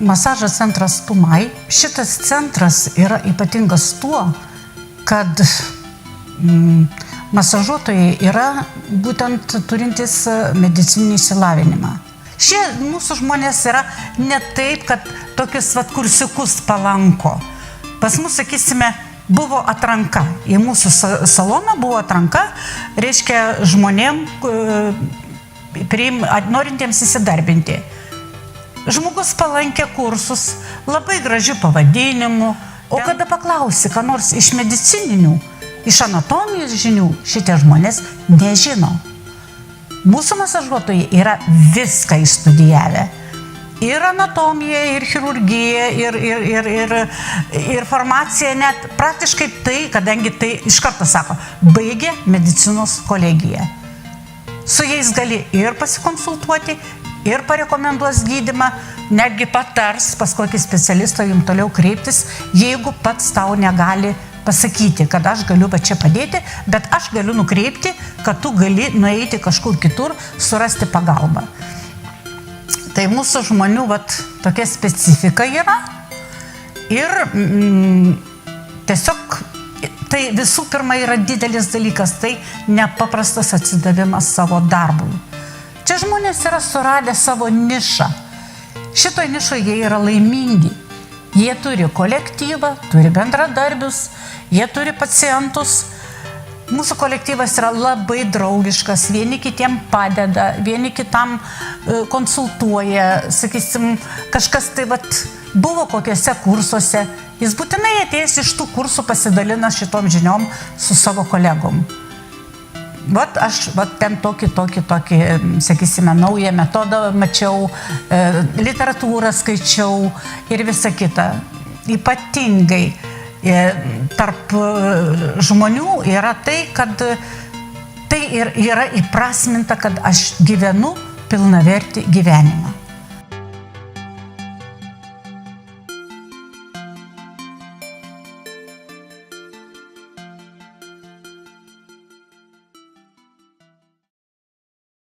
masažo centras Tumai. Šitas centras yra ypatingas tuo, kad masažuotojai yra būtent turintys medicininį išsilavinimą. Šie mūsų žmonės yra ne taip, kad tokius kursiukus palanko. Pas mus, sakysime, buvo atranka. Į mūsų saloną buvo atranka, reiškia žmonėm norintiems įsidarbinti. Žmogus palankė kursus, labai gražių pavadinimų. O kada paklausi, ką nors iš medicininių, iš anatomijos žinių, šitie žmonės nežino. Mūsų masažuotojai yra viską išstudijavę. Ir anatomiją, ir chirurgiją, ir farmaciją, net praktiškai tai, kadangi tai iš karto sako, baigė medicinos kolegiją. Su jais gali ir pasikonsultuoti, ir parekomenduos gydymą, netgi patars pas kokį specialistą jums toliau kreiptis, jeigu pats tau negali pasakyti, kad aš galiu va čia padėti, bet aš galiu nukreipti, kad tu gali nueiti kažkur kitur, surasti pagalbą. Tai mūsų žmonių tokia specifika yra ir tiesiog tai visų pirma yra didelis dalykas, tai nepaprastas atsidavimas savo darbui. Čia žmonės yra suradę savo nišą. Šitoj nišoje jie yra laimingi. Jie turi kolektyvą, turi bendradarbius, jie turi pacientus. Mūsų kolektyvas yra labai draugiškas, vieni kitiem padeda, vieni kitam konsultuoja, sakysim, kažkas tai buvo kokiuose kursuose, jis būtinai atėjęs iš tų kursų pasidalina šitom žiniom su savo kolegom. Aš ten tokį, sakysime, naują metodą mačiau, literatūrą skaičiau ir visa kita. Ypatingai tarp žmonių yra tai, kad tai yra įprasminta, kad aš gyvenu pilnavertį gyvenimą.